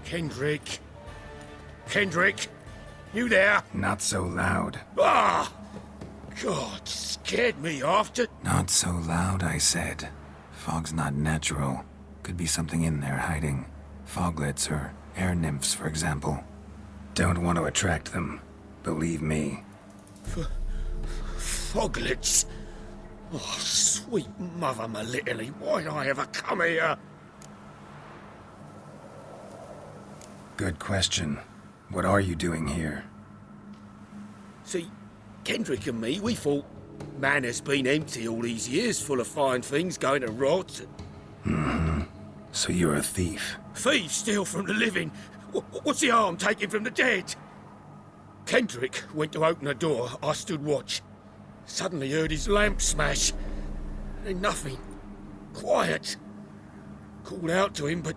Kendrick. Kendrick? You there? Not so loud. Ah! God, scared me after. Not so loud, I said. Fog's not natural. Could be something in there hiding. Foglets or air nymphs, for example. Don't want to attract them. Believe me. Foglets? Oh, sweet mother Melitterly, why'd I ever come here? Good question. What are you doing here? See, Kendrick and me, we thought Manor's been empty all these years, full of fine things going to rot. Mm-hmm. So you're a thief. Thieves steal from the living. What's the harm taking from the dead? Kendrick went to open the door. I stood watch. Suddenly heard his lamp smash. Then nothing. Quiet. Called out to him, but...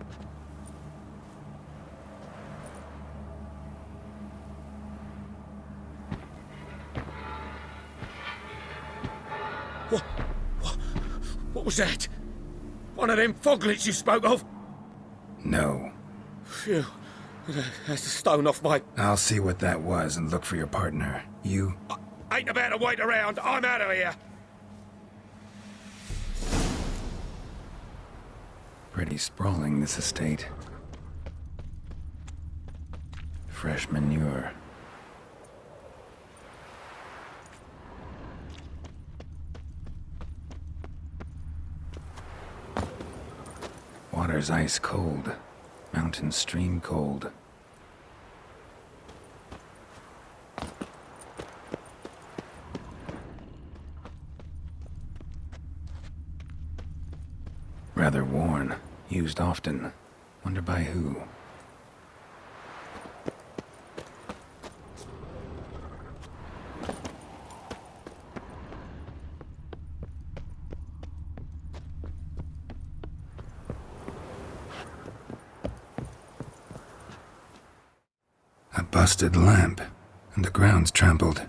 What was that? One of them foglets you spoke of? No. Phew. That's a stone off my... I'll see what that was and look for your partner. You... I ain't about to wait around. I'm out of here. Pretty sprawling, this estate. Fresh manure. Water's ice cold. Mountain stream cold. Rather worn. Used often. Wonder by who. A busted lamp, and the ground's trampled.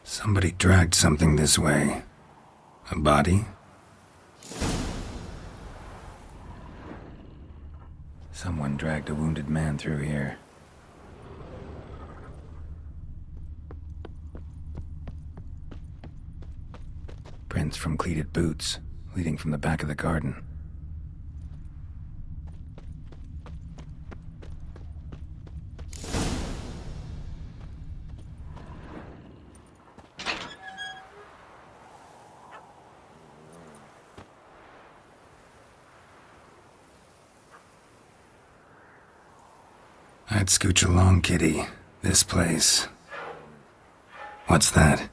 Somebody dragged something this way. A body? Someone dragged a wounded man through here. Prints from cleated boots, leading from the back of the garden. I'd scooch along, kitty. This place. What's that?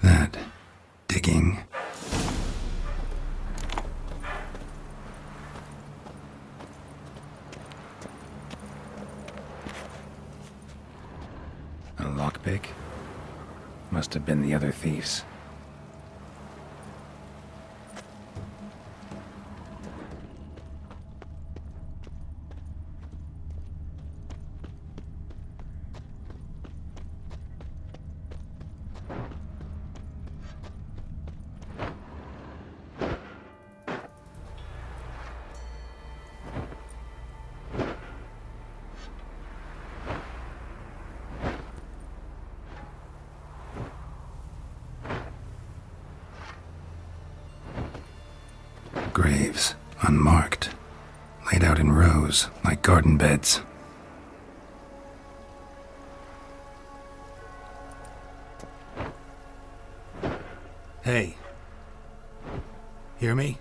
That... digging. A lockpick? Must have been the other thieves. Graves, unmarked, laid out in rows like garden beds. Hey. Hear me?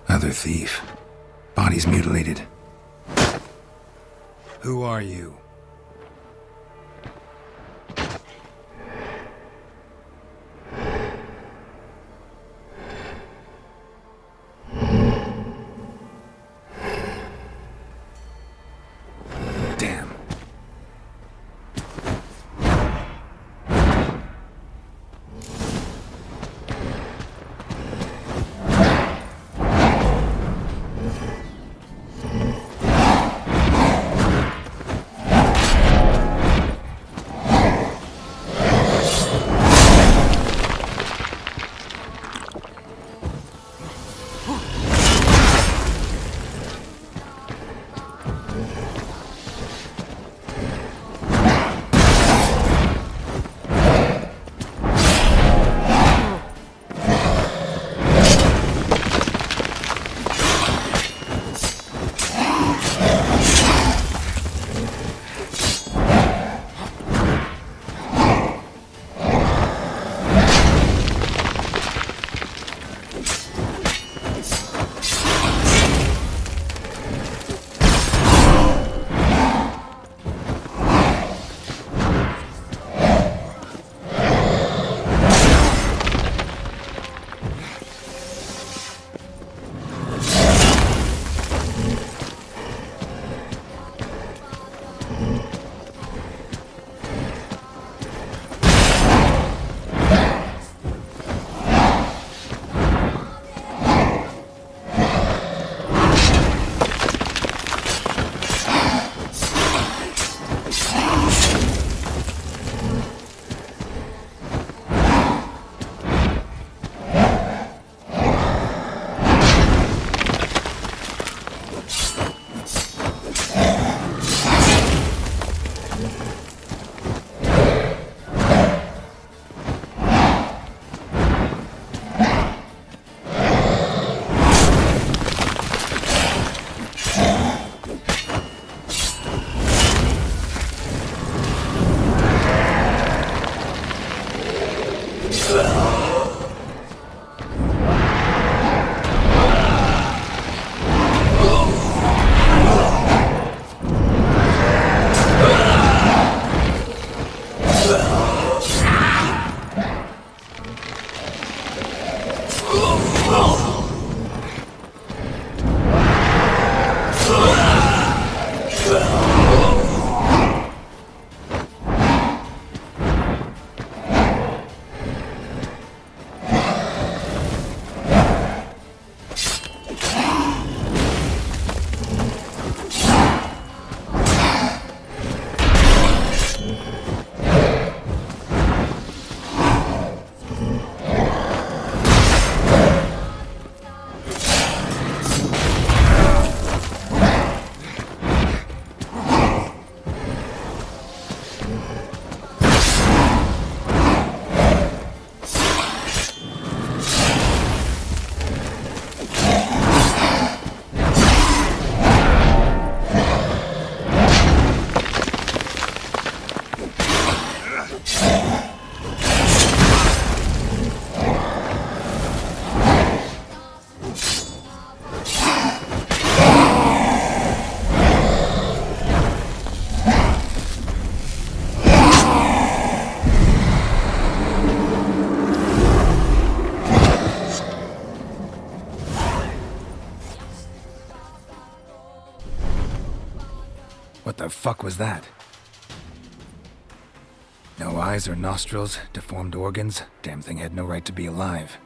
Other thief. Body's mutilated. Who are you? Damn. What the fuck was that? No eyes or nostrils, deformed organs. Damn thing had no right to be alive.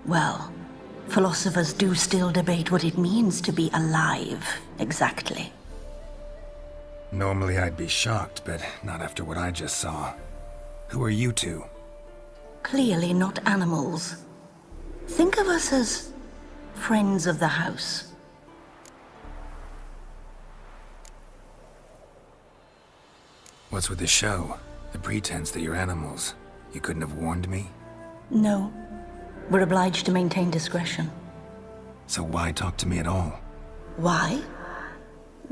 Well, philosophers do still debate what it means to be alive, exactly. Normally I'd be shocked, but not after what I just saw. Who are you two? Clearly not animals. Think of us as friends of the house. What's with the show? The pretense that you're animals. You couldn't have warned me? No. We're obliged to maintain discretion. So why talk to me at all? Why?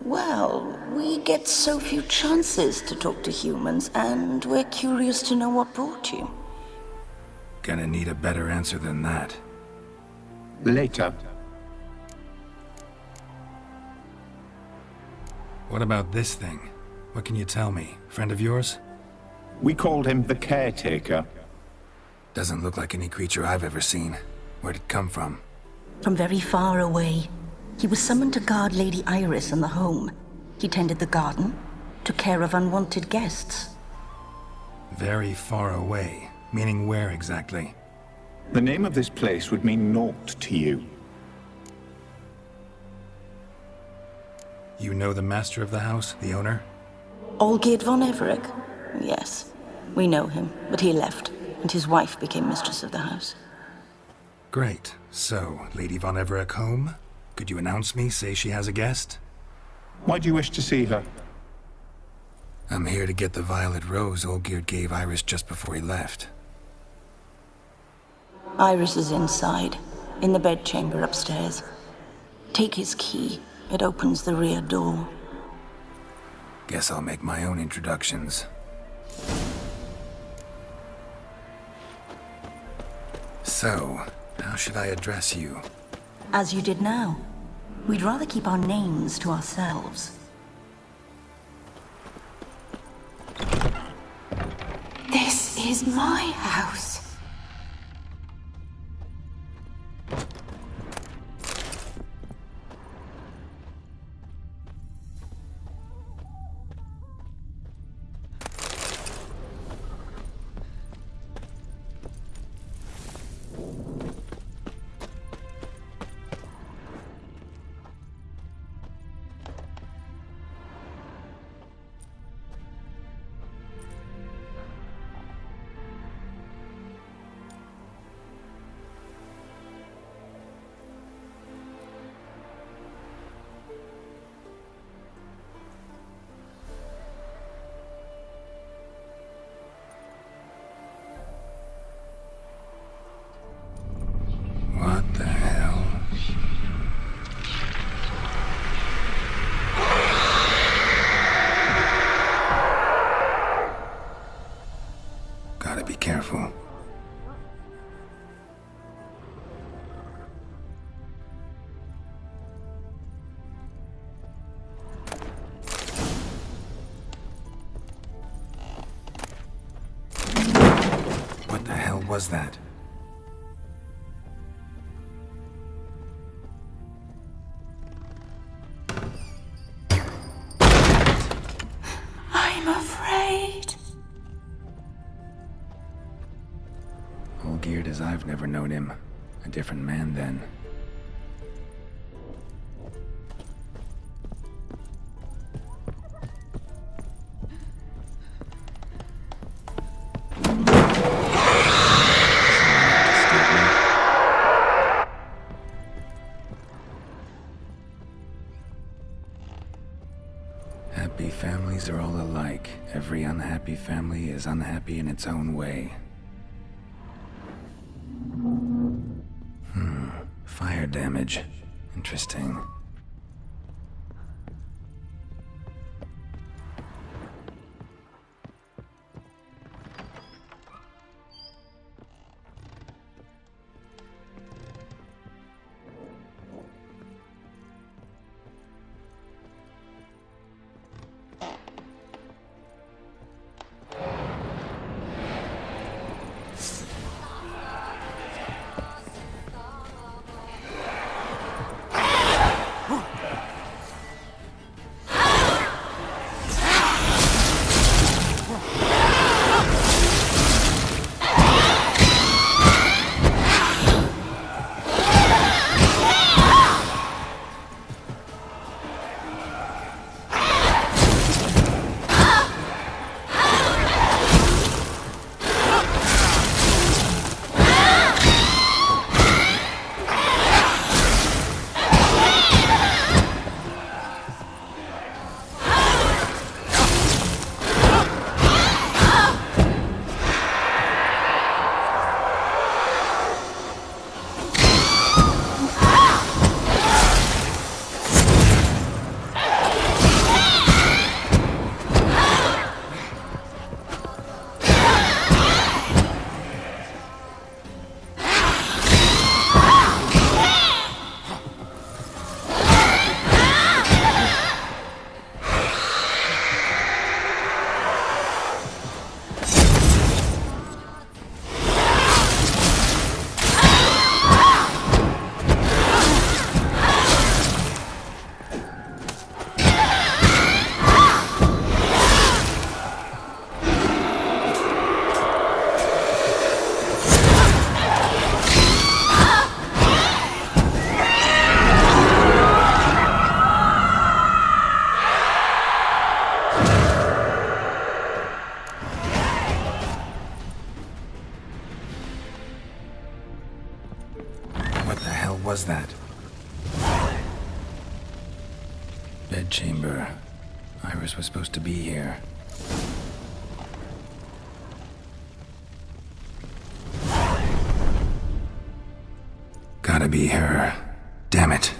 Well, we get so few chances to talk to humans, and we're curious to know what brought you. Gonna need a better answer than that. Later. What about this thing? What can you tell me? Friend of yours? We called him the Caretaker. Doesn't look like any creature I've ever seen. Where'd it come from? From very far away. He was summoned to guard Lady Iris and the home. He tended the garden, took care of unwanted guests. Very far away. Meaning where exactly? The name of this place would mean naught to you. You know the master of the house, the owner? Olgierd von Everec? Yes. We know him, but he left, and his wife became mistress of the house. Great. So, Lady von Everec home? Could you announce me, say she has a guest? Why do you wish to see her? I'm here to get the violet rose Olgierd gave Iris just before he left. Iris is inside, in the bedchamber upstairs. Take his key. It opens the rear door. Guess I'll make my own introductions. So, how should I address you? As you did now. We'd rather keep our names to ourselves. This is my house. What the hell? Gotta be careful. What the hell was that? I'm afraid. Olgierd as I've never known him. A different man then. Happy families are all alike. Every unhappy family is unhappy in its own way. Fire damage. Interesting. was that? Bedchamber. Iris was supposed to be here. Gotta be her. Damn it.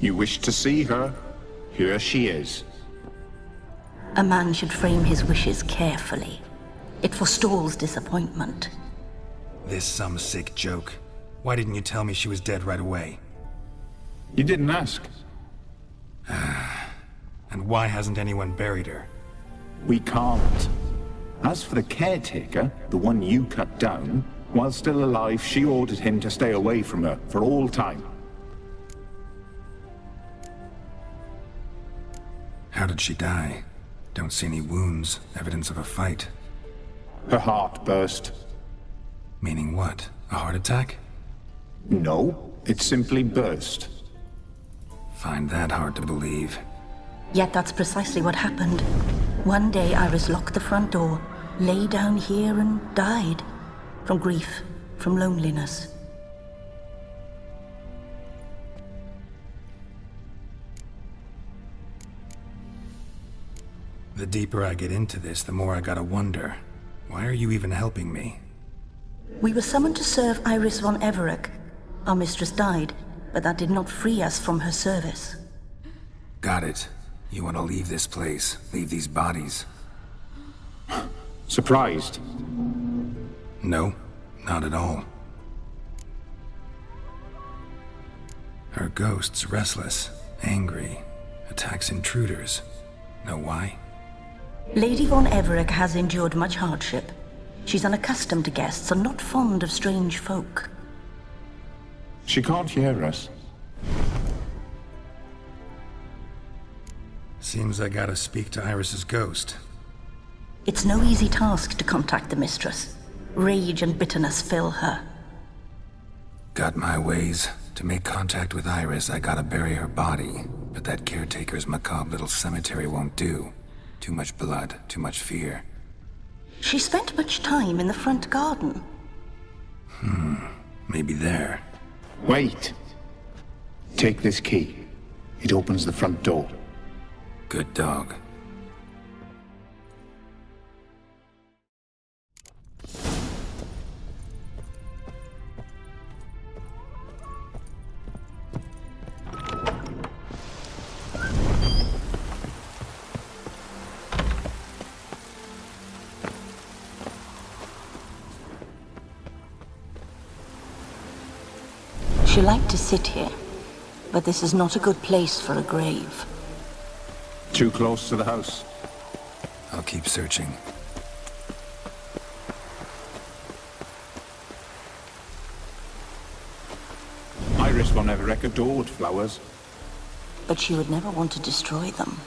You wish to see her? Here she is. A man should frame his wishes carefully. It forestalls disappointment. This some sick joke. Why didn't you tell me she was dead right away? You didn't ask. And why hasn't anyone buried her? We can't. As for the caretaker, the one you cut down, while still alive, she ordered him to stay away from her for all time. How did she die? Don't see any wounds, evidence of a fight. Her heart burst. Meaning what? A heart attack? No, it simply burst. Find that hard to believe. Yet that's precisely what happened. One day Iris locked the front door, lay down here and died. From grief, from loneliness. The deeper I get into this, the more I gotta wonder. Why are you even helping me? We were summoned to serve Iris von Everec. Our mistress died, but that did not free us from her service. Got it. You want to leave this place, leave these bodies. Surprised? No, not at all. Her ghost's restless, angry, attacks intruders. Know why? Lady von Everec has endured much hardship. She's unaccustomed to guests and not fond of strange folk. She can't hear us. Seems I gotta speak to Iris's ghost. It's no easy task to contact the mistress. Rage and bitterness fill her. Got my ways. To make contact with Iris, I gotta bury her body. But that caretaker's macabre little cemetery won't do. Too much blood, too much fear. She spent much time in the front garden. Maybe there. Wait. Take this key. It opens the front door. Good dog. She liked to sit here, but this is not a good place for a grave. Too close to the house. I'll keep searching. Iris von Everec adored flowers. But she would never want to destroy them.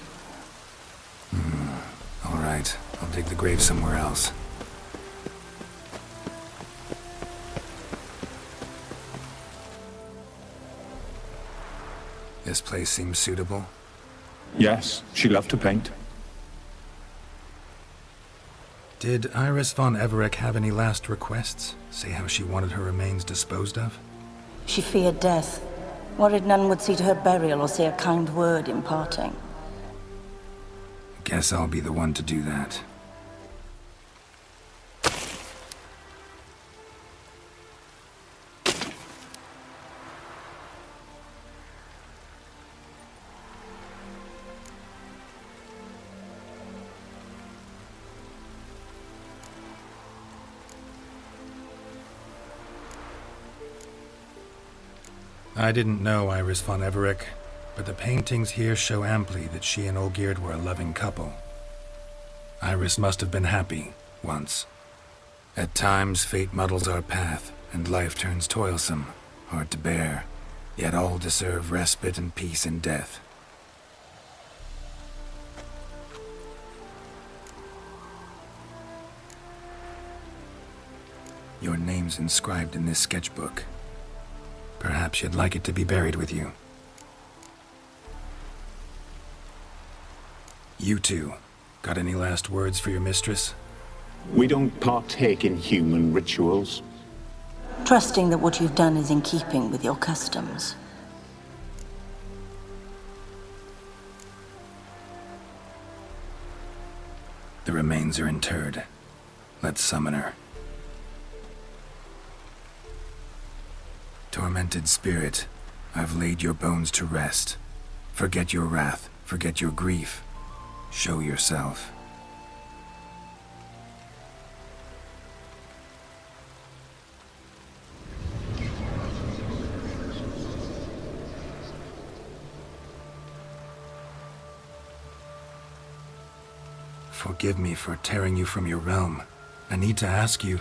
All right, I'll dig the grave somewhere else. This place seems suitable. Yes, she loved to paint. Did Iris von Everec have any last requests? Say how she wanted her remains disposed of? She feared death, worried none would see to her burial or say a kind word in parting. Guess I'll be the one to do that. I didn't know Iris von Everec, but the paintings here show amply that she and Olgierd were a loving couple. Iris must have been happy, once. At times, fate muddles our path, and life turns toilsome, hard to bear, yet all deserve respite and peace in death. Your name's inscribed in this sketchbook. Perhaps you'd like it to be buried with you. You two, got any last words for your mistress? We don't partake in human rituals. trusting that what you've done is in keeping with your customs. The remains are interred. Let's summon her. Tormented spirit, I've laid your bones to rest. Forget your wrath, forget your grief. Show yourself. Forgive me for tearing you from your realm. I need to ask you.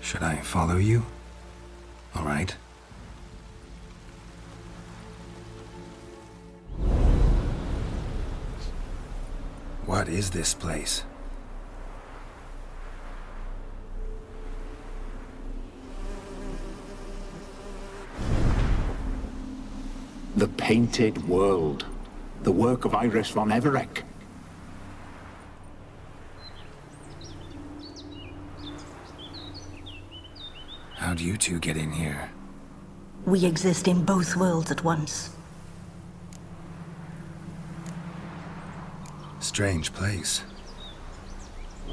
Should I follow you? All right. What is this place? The Painted World. The work of Everic von Everec. How'd you two get in here? We exist in both worlds at once. Strange place.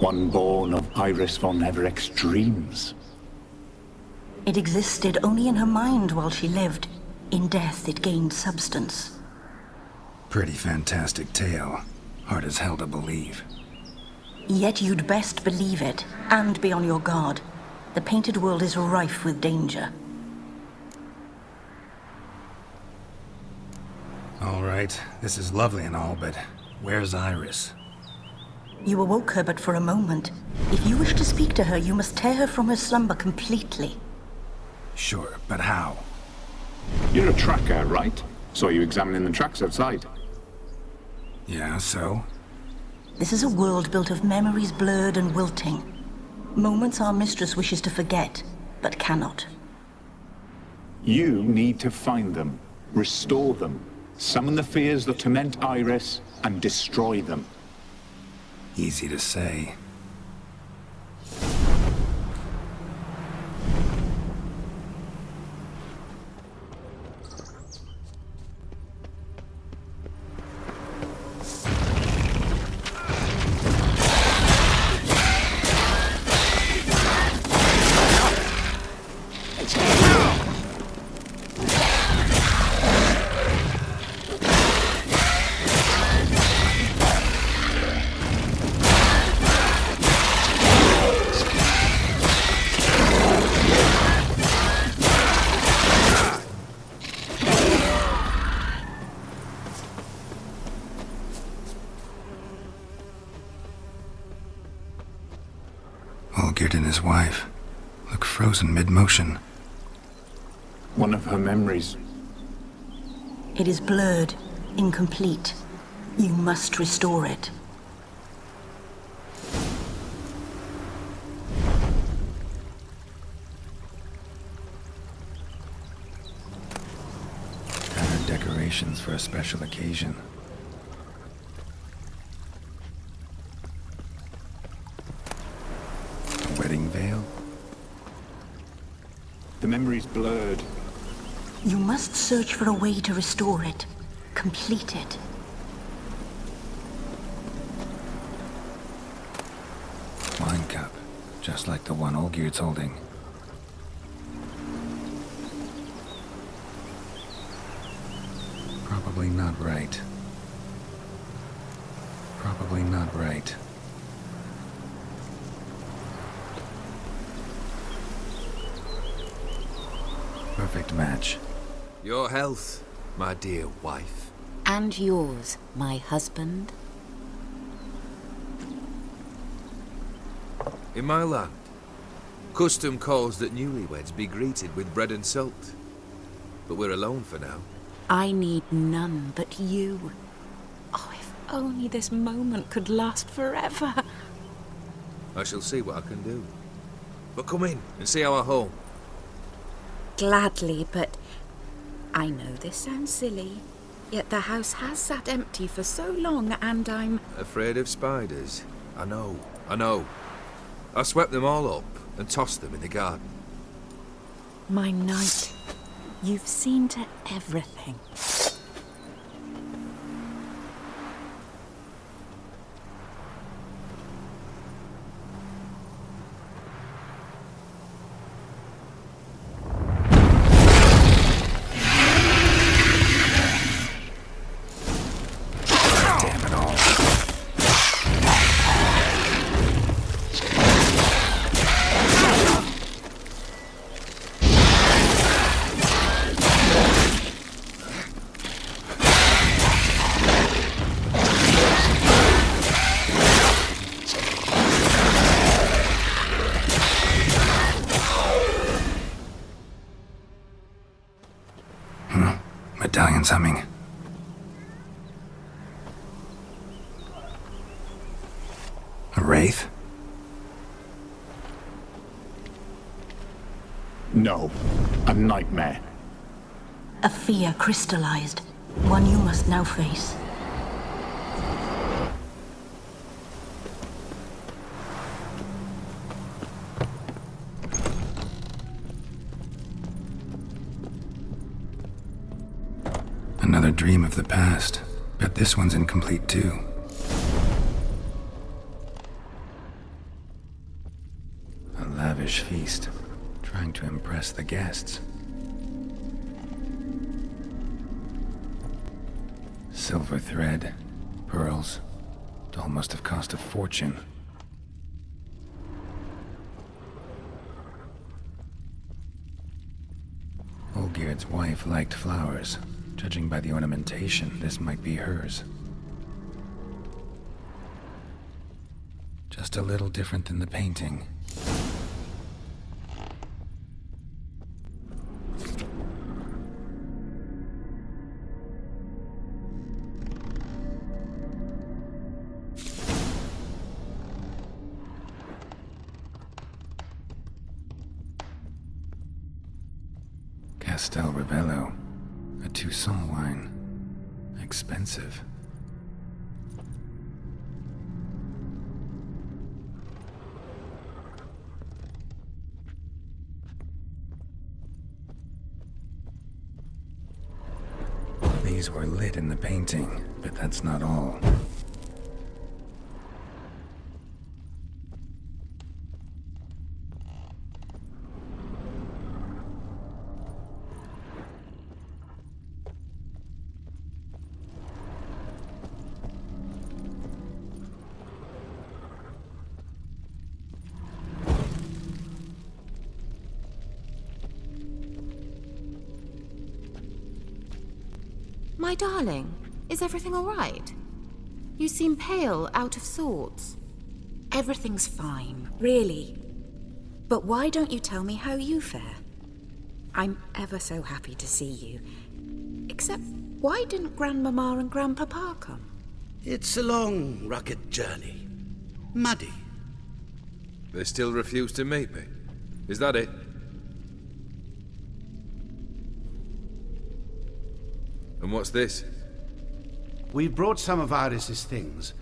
One born of Everic von Everec's dreams. It existed only in her mind while she lived. In death, it gained substance. Pretty fantastic tale. Hard as hell to believe. Yet you'd best believe it, and be on your guard. The Painted World is rife with danger. All right, this is lovely and all, but where's Iris? You awoke her but for a moment. If you wish to speak to her, you must tear her from her slumber completely. Sure, but how? You're a tracker, right? Saw you examining the tracks outside. Yeah, so? This is a world built of memories blurred and wilting. Moments our mistress wishes to forget, but cannot. You need to find them, restore them, summon the fears that torment Iris, and destroy them. Easy to say. Olgierd and his wife look frozen mid-motion. One of her memories. It is blurred, incomplete. You must restore it. Patterned decorations for a special occasion. A wedding veil? The memory's blurred. You must search for a way to restore it. Complete it. Wine cup, just like the one Olgierd's holding. Probably not right. Probably not right. perfect match. Your health, my dear wife. And yours, my husband. In my land, custom calls that newlyweds be greeted with bread and salt. But we're alone for now. I need none but you. Oh, if only this moment could last forever. I shall see what I can do. But come in and see our home. Gladly, but I know this sounds silly, yet the house has sat empty for so long and I'm... Afraid of spiders? I know. I swept them all up and tossed them in the garden. My knight, you've seen to everything. Medallion's humming. A wraith? No, a nightmare. A fear crystallized, one you must now face. Another dream of the past. Bet this one's incomplete too. A lavish feast, trying to impress the guests. Silver thread, pearls. Doll must have cost a fortune. Olgierd's wife liked flowers. Judging by the ornamentation, this might be hers. Just a little different than the painting. Castel Ravello. A Toussaint wine. Expensive. These were lit in the painting, but that's not all. My darling, is everything all right? You seem pale, out of sorts. Everything's fine, really. But why don't you tell me how you fare? I'm ever so happy to see you. Except, why didn't Grandmama and Grandpapa come? It's a long, rugged journey. Muddy. They still refuse to meet me. Is that it? And what's this? We brought some of Iris's things.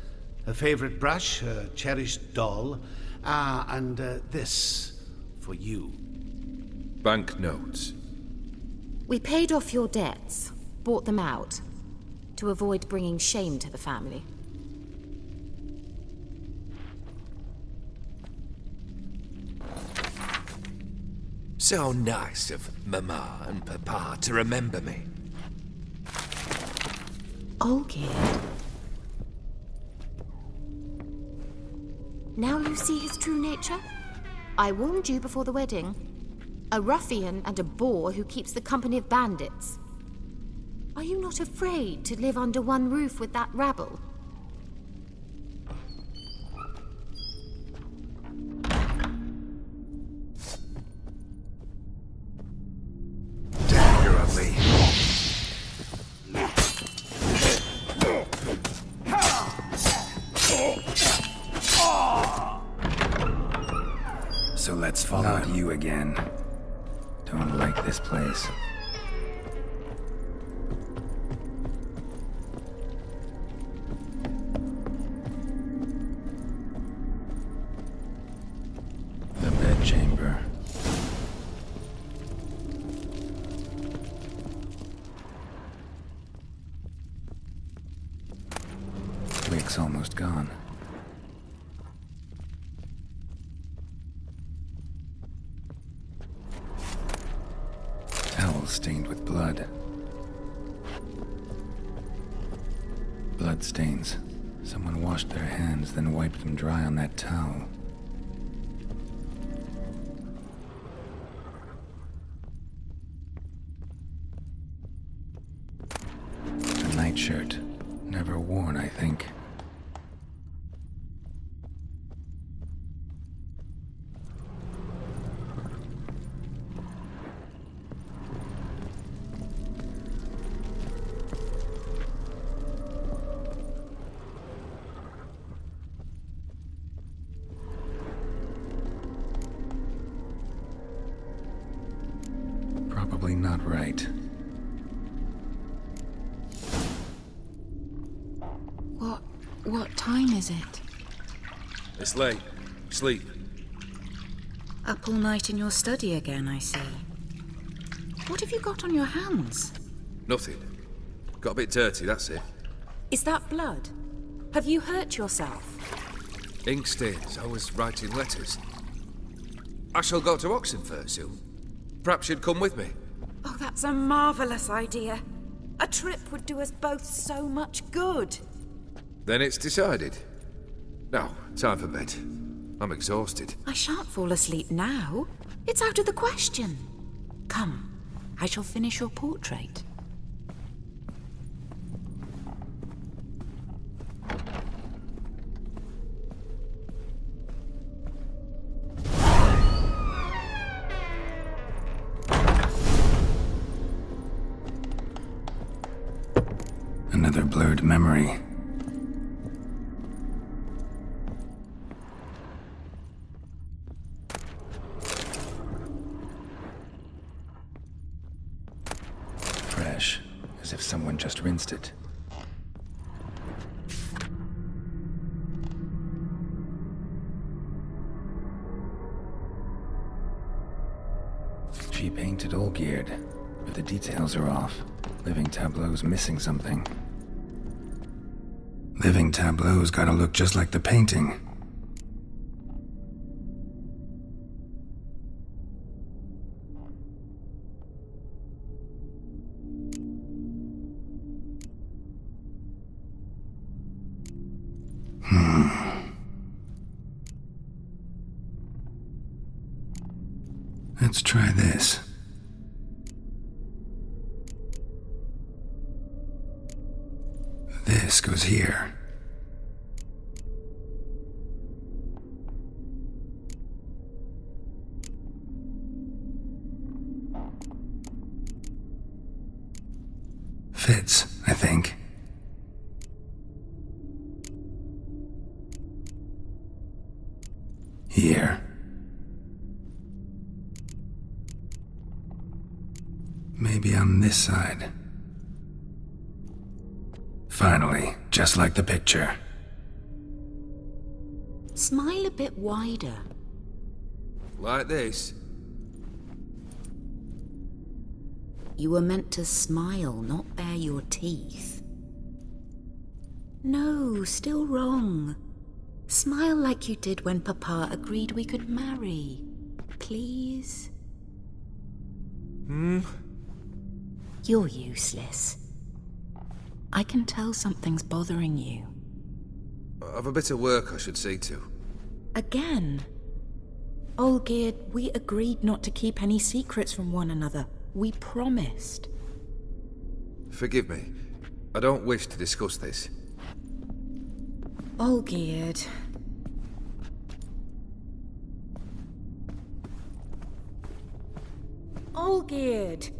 Her favorite brush, her cherished doll, and this for you. Banknotes. We paid off your debts, bought them out, to avoid bringing shame to the family. So nice of Mama and Papa to remember me. Olgierd. Now you see his true nature? I warned you before the wedding. A ruffian and a boor who keeps the company of bandits. Are you not afraid to live under one roof with that rabble? Damn, you're ugly. So let's follow you again. Don't like this place. The bedchamber. Wick's almost gone. Towel stained with blood. Blood stains. Someone washed their hands, then wiped them dry on that towel. A nightshirt. Never worn, I think. Probably not right. What time is it? It's late. Sleep. Up all night in your study again, I see. What have you got on your hands? Nothing. Got a bit dirty, that's it. Is that blood? Have you hurt yourself? Ink stains. I was writing letters. I shall go to Oxenfurt soon. Perhaps you'd come with me. Oh, that's a marvellous idea. A trip would do us both so much good. Then it's decided. Now, time for bed. I'm exhausted. I shan't fall asleep now. It's out of the question. Come, I shall finish your portrait. Another blurred memory. Fresh, as if someone just rinsed it. She painted Olgierd, but the details are off. Living tableau's missing something. Living tableau's gotta look just like the painting. Let's try this. This goes here. Fits, I think. Here. Maybe on this side. Finally, just like the picture. Smile a bit wider. Like this? You were meant to smile, not bare your teeth. No, still wrong. Smile like you did when Papa agreed we could marry. Please? You're useless. I can tell something's bothering you. I've a bit of work I should see to. Again? Olgierd, we agreed not to keep any secrets from one another. We promised. Forgive me. I don't wish to discuss this. Olgierd. Olgierd!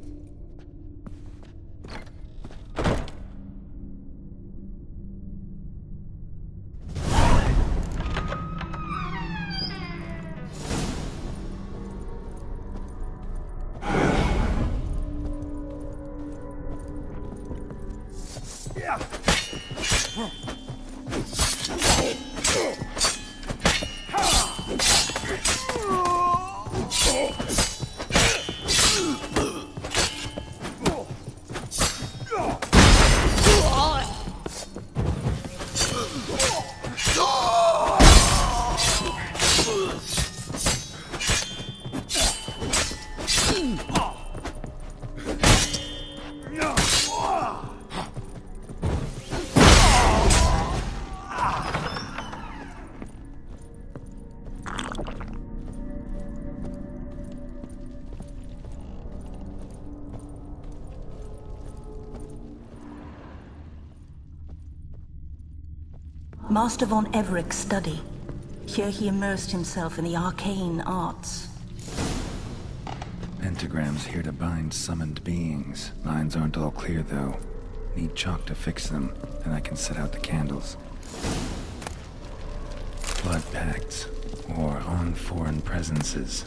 Master von Everec's study. Here he immersed himself in the arcane arts. Pentagrams here to bind summoned beings. Lines aren't all clear, though. Need chalk to fix them, then I can set out the candles. Blood pacts, or on foreign presences.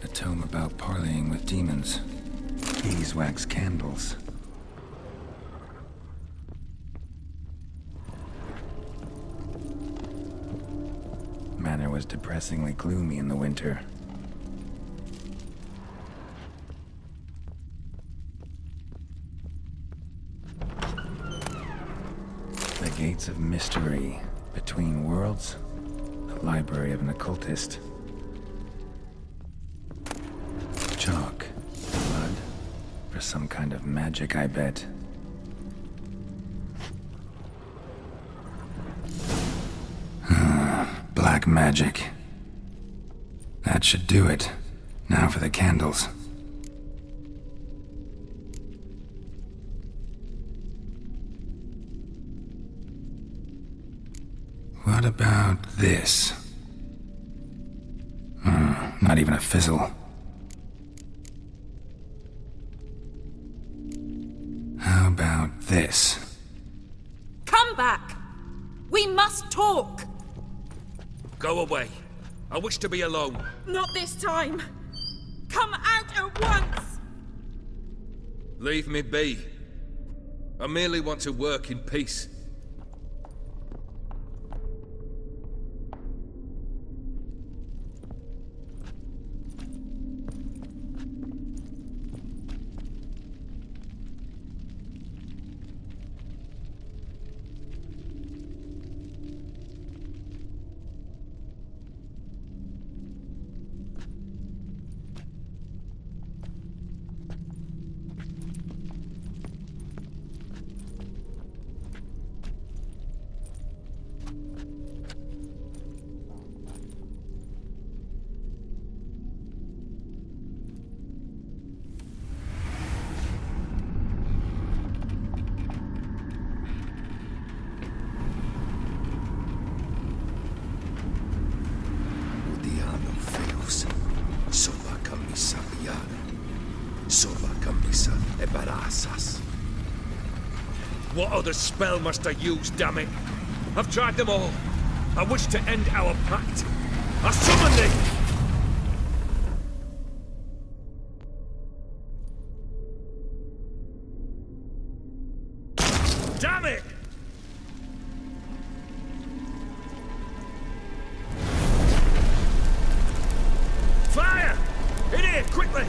A tome about parleying with demons. Beeswax candles. Manor was depressingly gloomy in the winter. The Gates of Mystery. Between Worlds. The library of an occultist. Chalk. Blood. For some kind of magic, I bet. Black magic. That should do it. Now for the candles. What about this? Not even a fizzle. How about this? Come back! We must talk! Go away. I wish to be alone. Not this time! Come out at once! Leave me be. I merely want to work in peace. What other spell must I use, damn it? I've tried them all. I wish to end our pact. I summon thee! Damn it! Fire! In here, quickly!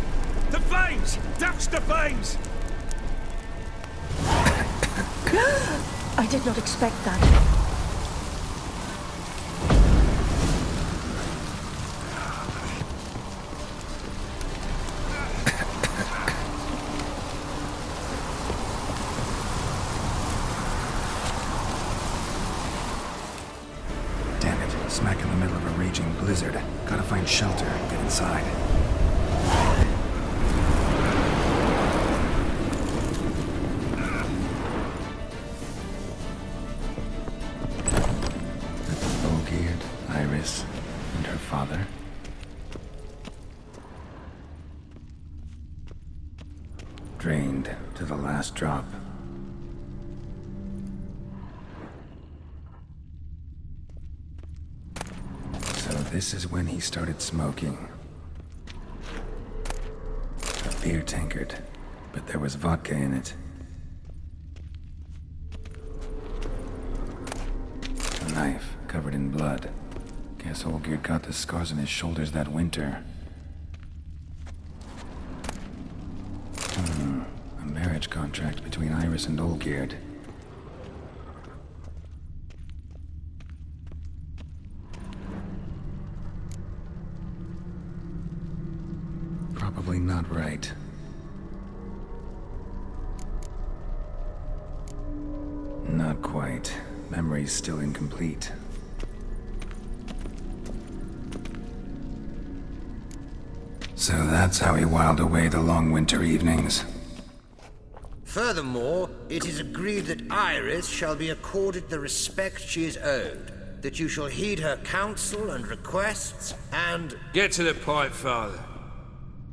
The flames! Douse the flames! I did not expect that. Damn it. Smack in the middle of a raging blizzard. Gotta find shelter, get inside. Olgierd, Iris, and her father. Drained to the last drop. So this is when he started smoking. A beer tankard, but there was vodka in it. A knife covered in blood. Guess Olgierd got the scars on his shoulders that winter. A marriage contract between Iris and Olgierd. Probably not right. Not quite. Memory's still incomplete. So that's how he whiled away the long winter evenings. Furthermore, it is agreed that Iris shall be accorded the respect she is owed, that you shall heed her counsel and requests, and... Get to the point, Father.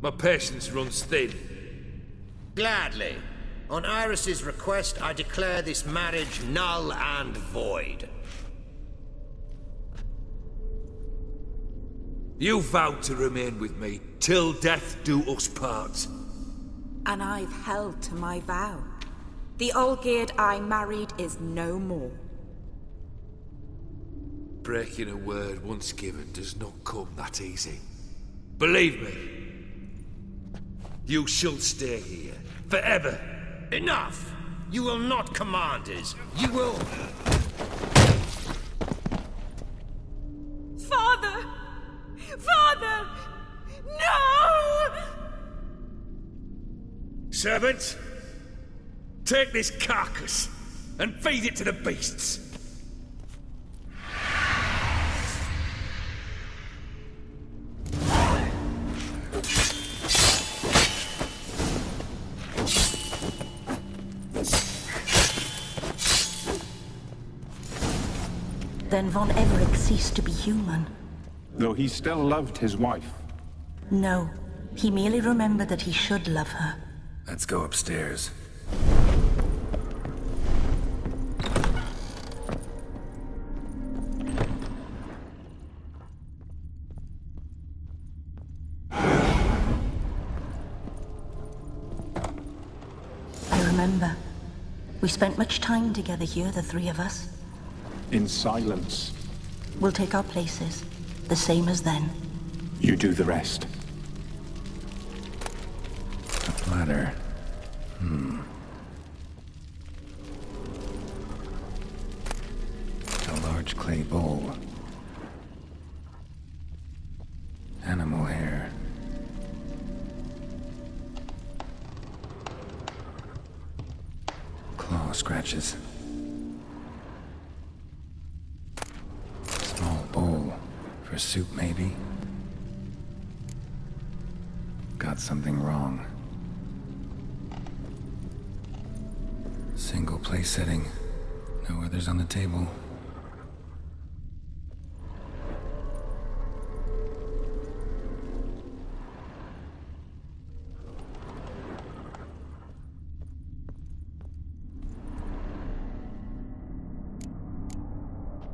My patience runs thin. Gladly. On Iris's request, I declare this marriage null and void. You vowed to remain with me till death do us part. And I've held to my vow. The Olgierd I married is no more. Breaking a word once given does not come that easy. Believe me. You shall stay here, forever. Enough! You will not command us. You will... Father! Father! No! Servants, take this carcass and feed it to the beasts. Then von Everec ceased to be human. Though he still loved his wife. No, he merely remembered that he should love her. Let's go upstairs. I remember. We spent much time together here, the three of us. In silence. We'll take our places, the same as then. You do the rest. A platter. A large clay bowl. Animal hair. Claw scratches. Small bowl. For soup, maybe? Got something wrong. Single place setting. No others on the table.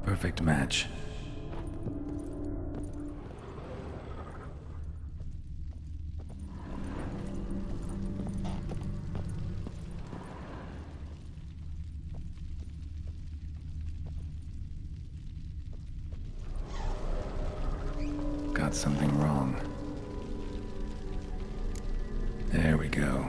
Perfect match. Got something wrong. There we go.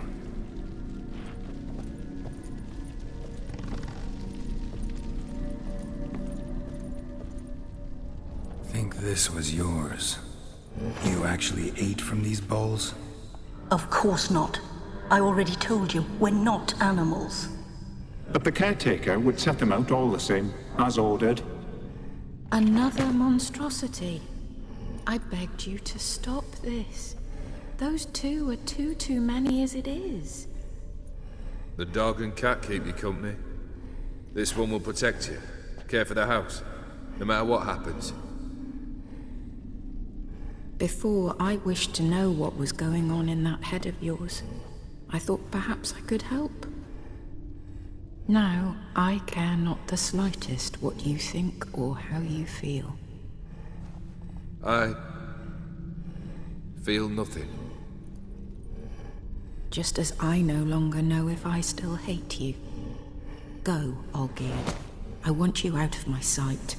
Think this was yours. You actually ate from these bowls? Of course not. I already told you, we're not animals. But the caretaker would set them out all the same, as ordered. Another monstrosity. I begged you to stop this. Those two are too many as it is. The dog and cat keep you company. This one will protect you, care for the house, no matter what happens. Before, I wished to know what was going on in that head of yours. I thought perhaps I could help. Now, I care not the slightest what you think or how you feel. I feel nothing. Just as I no longer know if I still hate you. Go, Olgierd. I want you out of my sight.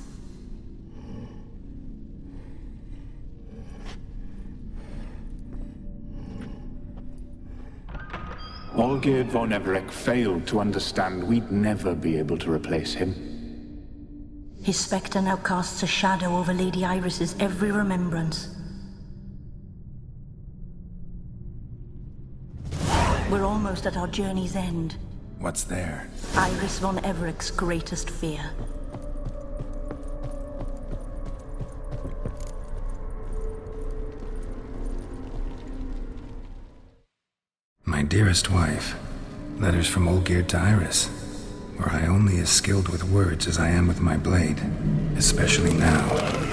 Olgierd von Everec failed to understand we'd never be able to replace him. His spectre now casts a shadow over Lady Iris's every remembrance. We're almost at our journey's end. What's there? Iris von Everec's greatest fear. My dearest wife, letters from Olgierd to Iris. Were I only as skilled with words as I am with my blade, especially now,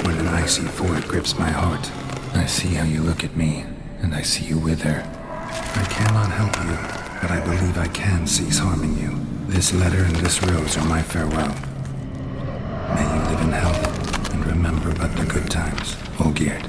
when an icy void grips my heart. I see how you look at me, and I see you with her. I cannot help you, but I believe I can cease harming you. This letter and this rose are my farewell. May you live in health, and remember but the good times, Olgierd.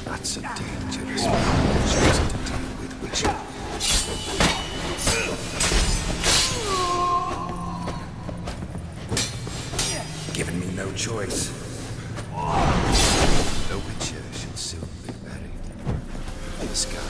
That's a dangerous man you've chosen to deal with, Witcher. Given me no choice. The Witcher shall soon be buried in the sky.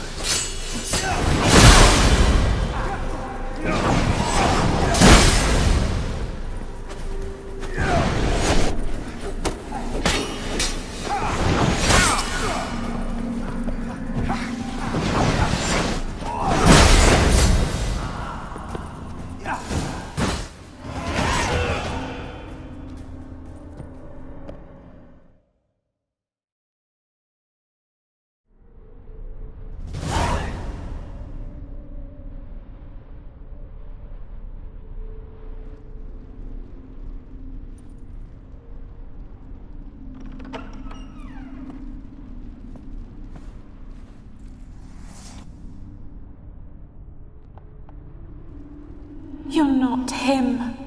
You're not him.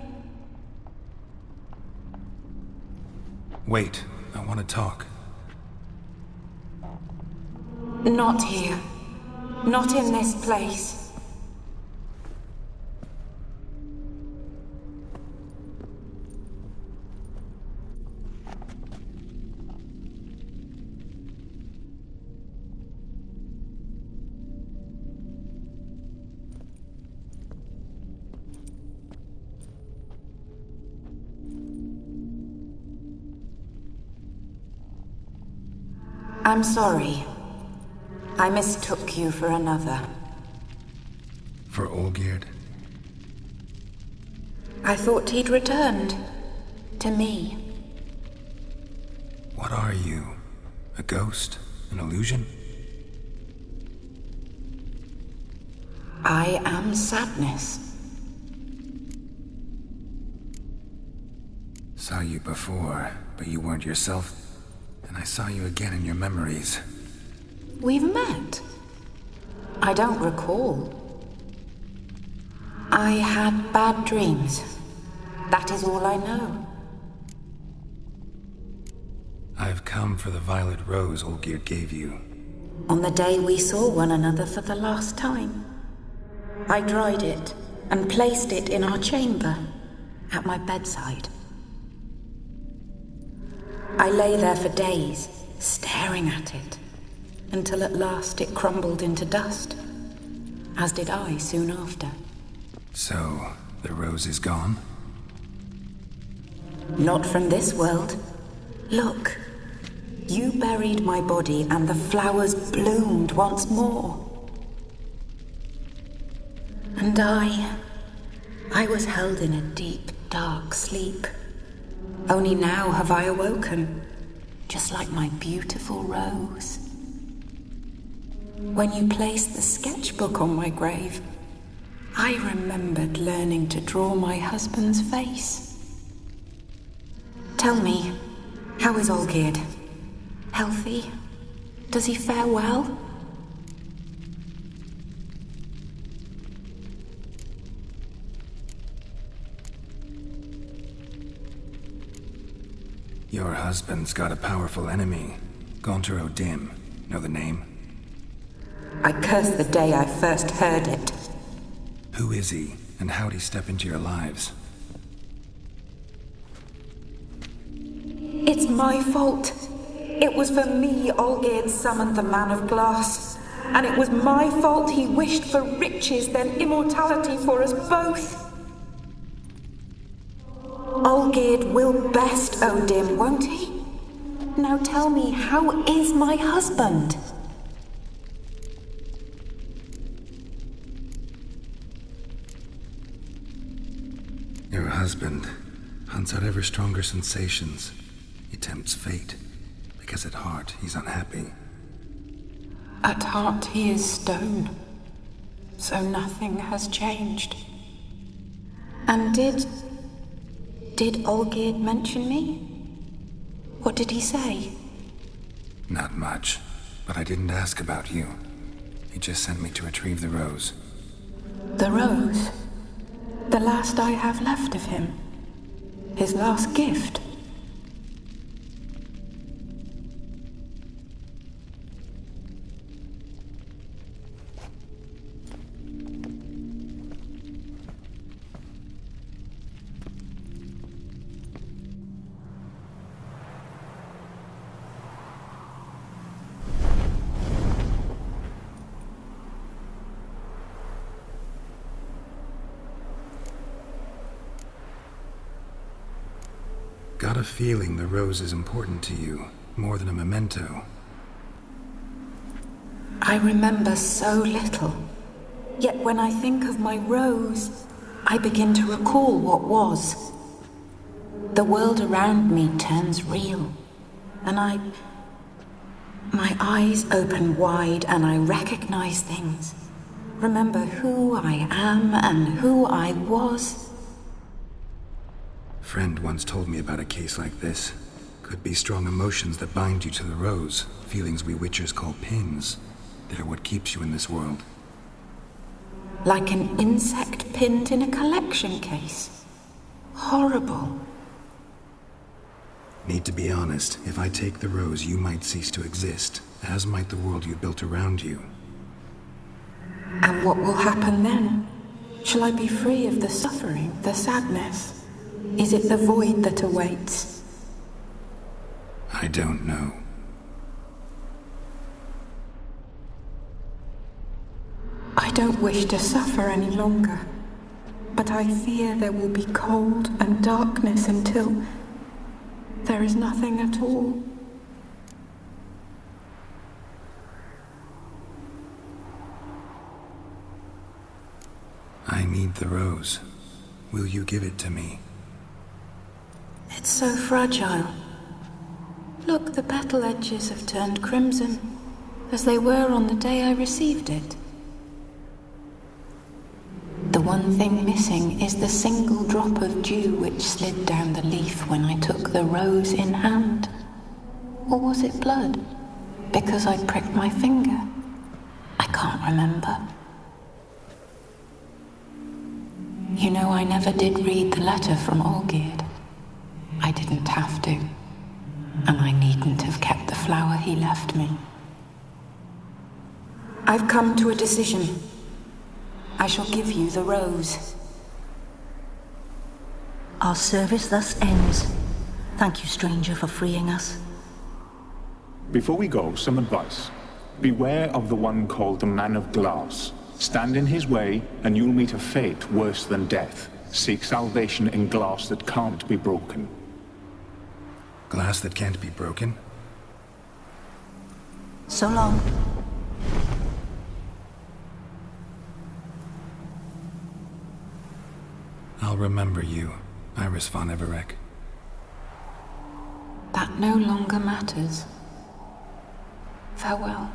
Wait, I want to talk. Not here. Not in this place. I'm sorry. I mistook you for another. For Olgierd? I thought he'd returned. To me. What are you? A ghost? An illusion? I am sadness. Saw you before, but you weren't yourself. And I saw you again in your memories. We've met? I don't recall. I had bad dreams. That is all I know. I've come for the violet rose Olgierd gave you. On the day we saw one another for the last time, I dried it and placed it in our chamber, at my bedside. I lay there for days, staring at it, until at last it crumbled into dust, as did I soon after. So, the rose is gone? Not from this world. Look, you buried my body and the flowers bloomed once more. And I was held in a deep, dark sleep. Only now have I awoken, just like my beautiful rose. When you placed the sketchbook on my grave, I remembered learning to draw my husband's face. Tell me, how is Olgierd? Healthy? Does he fare well? Your husband's got a powerful enemy. Gaunter O'Dimm. Know the name? I curse the day I first heard it. Who is he, and how'd he step into your lives? It's my fault. It was for me Olgierd summoned the Man of Glass. And it was my fault he wished for riches, then immortality for us both. Olgierd will best O'Dimm, won't he? Now tell me, how is my husband? Your husband hunts out ever stronger sensations. He tempts fate, because at heart he's unhappy. At heart he is stone, so nothing has changed. And did Olgierd mention me? What did he say? Not much, but I didn't ask about you. He just sent me to retrieve the rose. The rose? The last I have left of him? His last gift? Got a feeling the rose is important to you, more than a memento. I remember so little. Yet when I think of my rose, I begin to recall what was. The world around me turns real, and my eyes open wide and I recognize things. Remember who I am and who I was. Friend once told me about a case like this. Could be strong emotions that bind you to the rose, feelings we witchers call pins. They're what keeps you in this world. Like an insect pinned in a collection case. Horrible. Need to be honest, if I take the rose, you might cease to exist, as might the world you built around you. And what will happen then? Shall I be free of the suffering, the sadness? Is it the void that awaits? I don't know. I don't wish to suffer any longer, but I fear there will be cold and darkness until there is nothing at all. I need the rose. Will you give it to me? It's so fragile. Look, the petal edges have turned crimson, as they were on the day I received it. The one thing missing is the single drop of dew which slid down the leaf when I took the rose in hand. Or was it blood? Because I pricked my finger. I can't remember. You know, I never did read the letter from Olgierd. I didn't have to. And I needn't have kept the flower he left me. I've come to a decision. I shall give you the rose. Our service thus ends. Thank you, stranger, for freeing us. Before we go, some advice. Beware of the one called the Man of Glass. Stand in his way, and you'll meet a fate worse than death. Seek salvation in glass that can't be broken. Glass that can't be broken? So long. I'll remember you, Iris von Everec. That no longer matters. Farewell.